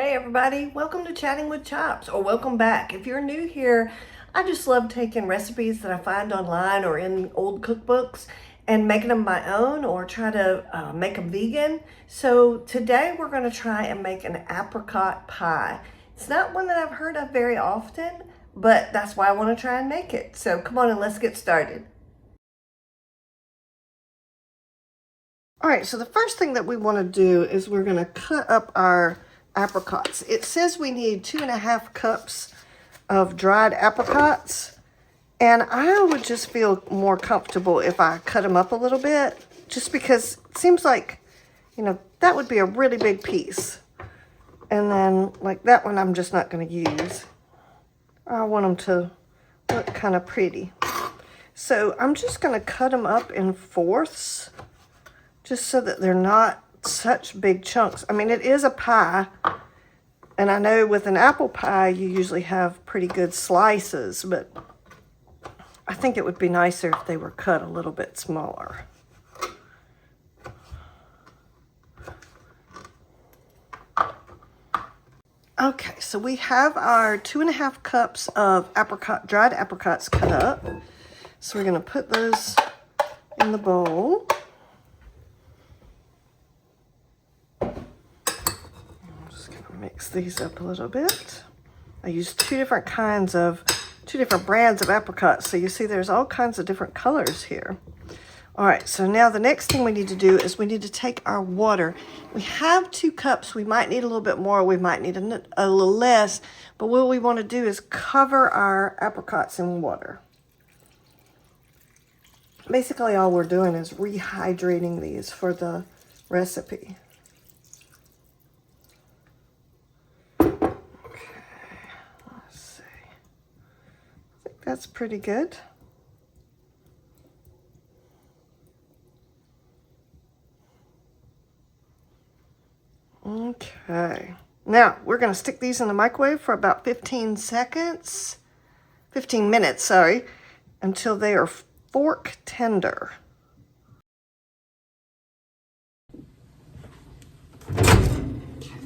Hey everybody, welcome to Chatting with Chops, or welcome back. If you're new here, I just love taking recipes that I find online or in old cookbooks and making them my own, or try to make them vegan. So today we're going to try and make an apricot pie. It's not one that I've heard of very often, but that's why I want to try and make it. So come on and let's get started. All right, so the first thing that we want to do is we're going to cut up our apricots. It says we need 2.5 cups of dried apricots, and I would just feel more comfortable if I cut them up a little bit, just because it seems like, that would be a really big piece. And then like that one I'm just not going to use. I want them to look kind of pretty. So I'm just going to cut them up in fourths, just so that they're not such big chunks. I mean, it is a pie, and I know with an apple pie you usually have pretty good slices, but I think it would be nicer if they were cut a little bit smaller. Okay, so we have our 2.5 cups of dried apricots cut up. So we're going to put those in the bowl. Mix these up a little bit. I use two different brands of apricots, so you see there's all kinds of different colors here. All right, so now the next thing we need to do is we need to take our water. We have 2 cups. We might need a little bit more. We might need a little less, but what we want to do is cover our apricots in water. Basically, all we're doing is rehydrating these for the recipe. That's pretty good. Okay. Now, we're going to stick these in the microwave for about 15 minutes, sorry, until they are fork tender. Okay.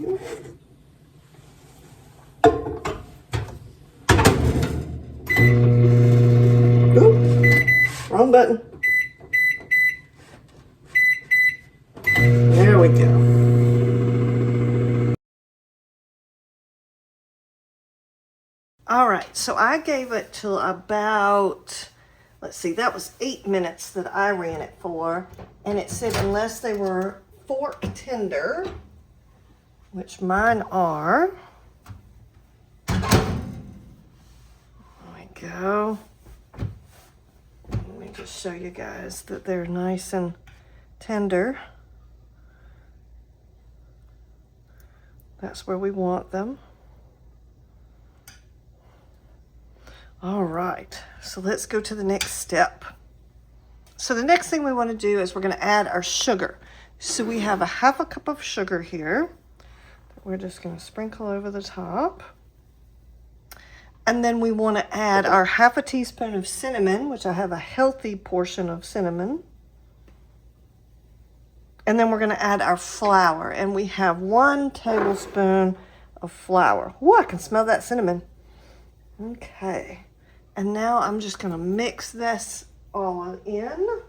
Wrong button. There we go. All right, so I gave it till about, let's see, that was 8 minutes that I ran it for. And it said unless they were fork tender, which mine are. There we go. Let me just show you guys that they're nice and tender. That's where we want them. All right, so let's go to the next step. So the next thing we want to do is we're going to add our sugar. So we have a 1/2 cup of sugar here that we're just going to sprinkle over the top. And then we want to add our 1/2 teaspoon of cinnamon, which I have a healthy portion of cinnamon. And then we're going to add our flour, and we have 1 tablespoon of flour. Ooh, I can smell that cinnamon. Okay. And now I'm just going to mix this all in.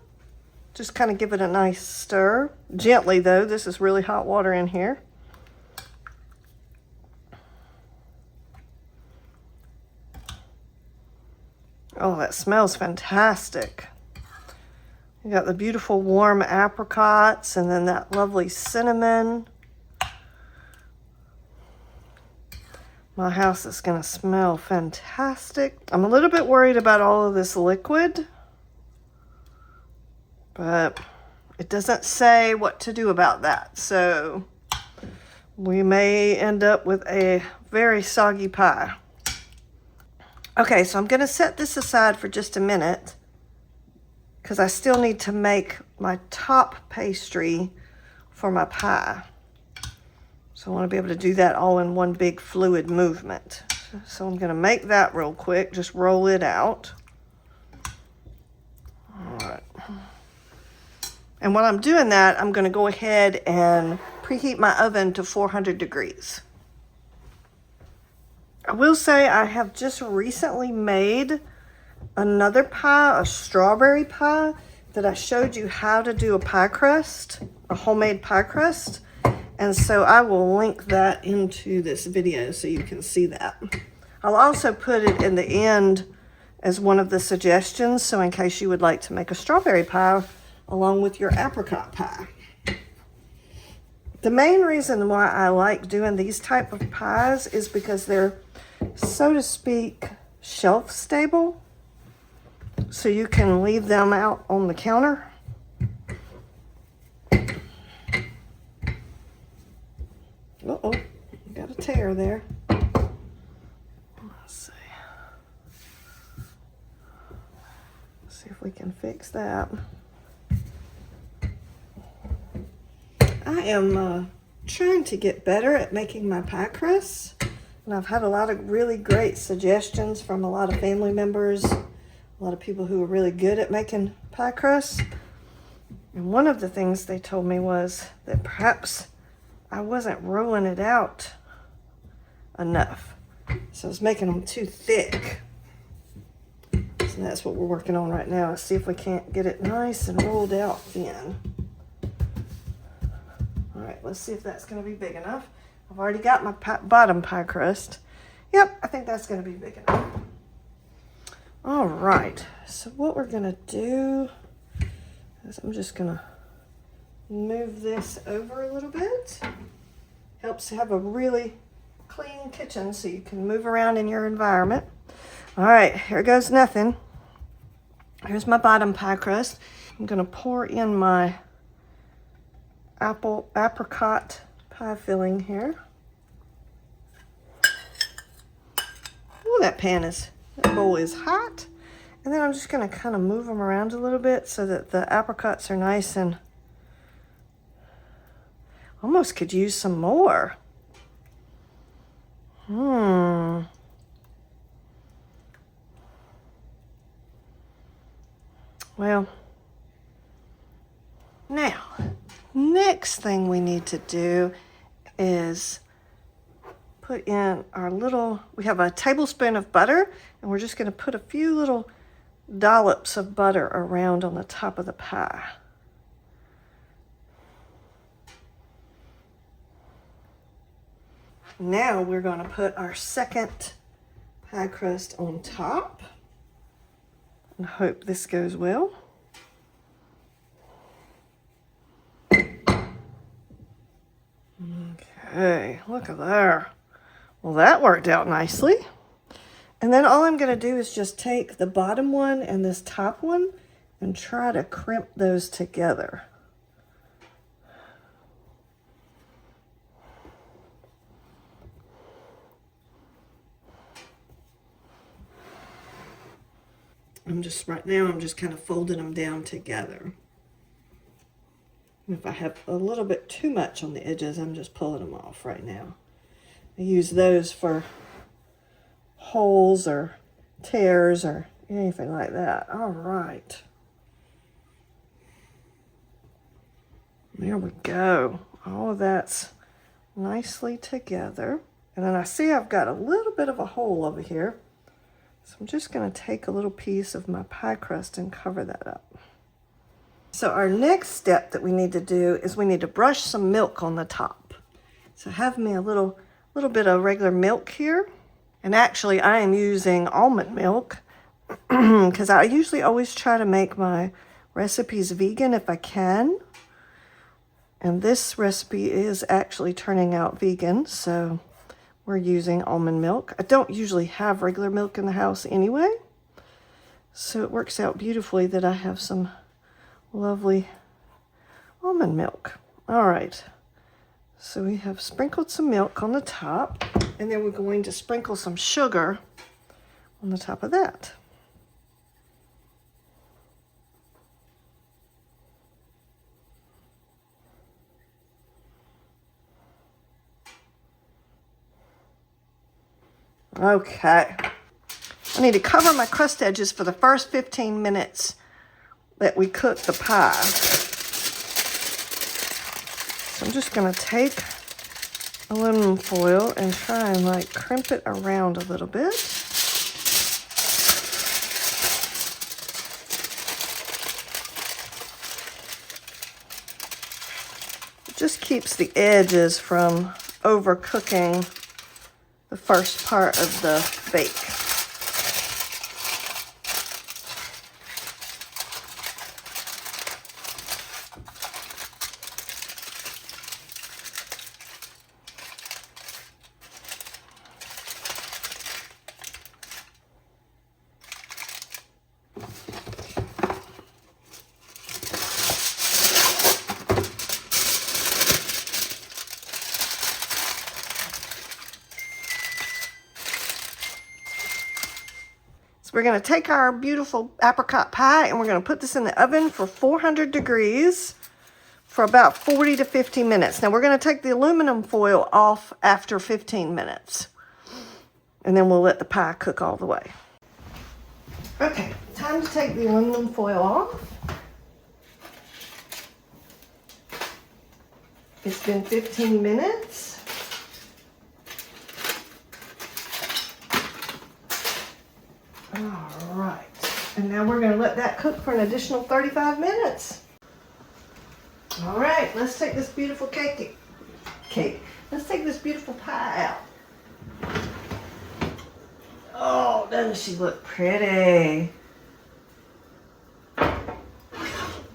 Just kind of give it a nice stir. Gently, though. This is really hot water in here. Oh, that smells fantastic. You got the beautiful warm apricots and then that lovely cinnamon. My house is going to smell fantastic. I'm a little bit worried about all of this liquid, but it doesn't say what to do about that. So we may end up with a very soggy pie. Okay, so I'm going to set this aside for just a minute because I still need to make my top pastry for my pie. So I want to be able to do that all in one big fluid movement. So I'm going to make that real quick, just roll it out. All right. And while I'm doing that, I'm going to go ahead and preheat my oven to 400 degrees. I will say I have just recently made another pie, a strawberry pie, that I showed you how to do a pie crust, a homemade pie crust. And so I will link that into this video so you can see that. I'll also put it in the end as one of the suggestions, so in case you would like to make a strawberry pie along with your apricot pie. The main reason why I like doing these type of pies is because they're, so to speak, shelf stable. So you can leave them out on the counter. Uh-oh, got a tear there. Let's see if we can fix that. I am trying to get better at making my pie crusts, and I've had a lot of really great suggestions from a lot of family members, a lot of people who are really good at making pie crusts. And one of the things they told me was that perhaps I wasn't rolling it out enough. So I was making them too thick. So that's what we're working on right now. Let's see if we can't get it nice and rolled out thin. All right, let's see if that's going to be big enough. I've already got my bottom pie crust. Yep, I think that's going to be big enough. All right, so what we're going to do is I'm just going to move this over a little bit. Helps to have a really clean kitchen so you can move around in your environment. All right, here goes nothing. Here's my bottom pie crust. I'm going to pour in my apricot pie filling here. Oh, that bowl is hot. And then I'm just going to kind of move them around a little bit so that the apricots are nice and almost could use some more. Well, now, next thing we need to do is put in our we have a tablespoon of butter, and we're just going to put a few little dollops of butter around on the top of the pie. Now we're going to put our second pie crust on top. I hope this goes well. Okay, look at there. Well, that worked out nicely. And then all I'm going to do is just take the bottom one and this top one and try to crimp those together. Right now I'm just kind of folding them down together. If I have a little bit too much on the edges, I'm just pulling them off right now. I use those for holes or tears or anything like that. All right. There we go. All of that's nicely together. And then I see I've got a little bit of a hole over here. So I'm just going to take a little piece of my pie crust and cover that up. So our next step that we need to do is we need to brush some milk on the top. So have me a little bit of regular milk here. And actually I am using almond milk because I usually always try to make my recipes vegan if I can. And this recipe is actually turning out vegan, so we're using almond milk. I don't usually have regular milk in the house anyway, so it works out beautifully that I have some lovely almond milk. All right, so we have sprinkled some milk on the top, and then we're going to sprinkle some sugar on the top of that. Okay, I need to cover my crust edges for the first 15 minutes that we cook the pie. So I'm just going to take aluminum foil and try and like crimp it around a little bit. It just keeps the edges from overcooking the first part of the bake. We're going to take our beautiful apricot pie and we're going to put this in the oven for 400 degrees for about 40 to 50 minutes. Now we're going to take the aluminum foil off after 15 minutes. And then we'll let the pie cook all the way. Okay, time to take the aluminum foil off. It's been 15 minutes. All right, and now we're going to let that cook for an additional 35 minutes. All right, let's take this beautiful let's take this beautiful pie out. Oh, doesn't she look pretty?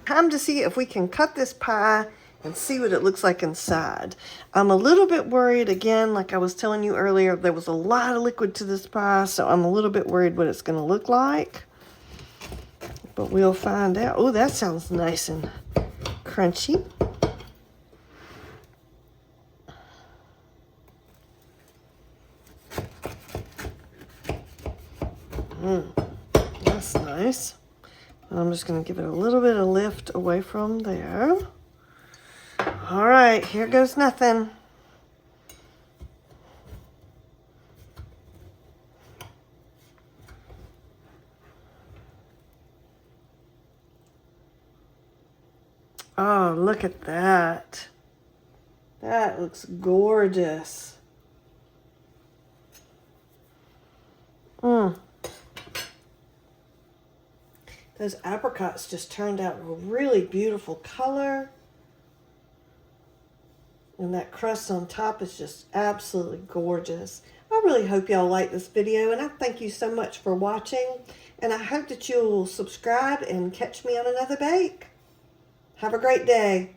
Time to see if we can cut this pie and see what it looks like inside. I'm a little bit worried, again, like I was telling you earlier, there was a lot of liquid to this pie, so I'm a little bit worried what it's going to look like. But we'll find out. Oh, that sounds nice and crunchy. That's nice. I'm just going to give it a little bit of lift away from there. All right, here goes nothing. Oh, look at that. That looks gorgeous. Those apricots just turned out a really beautiful color. And that crust on top is just absolutely gorgeous. I really hope y'all like this video, and I thank you so much for watching. And I hope that you'll subscribe and catch me on another bake. Have a great day.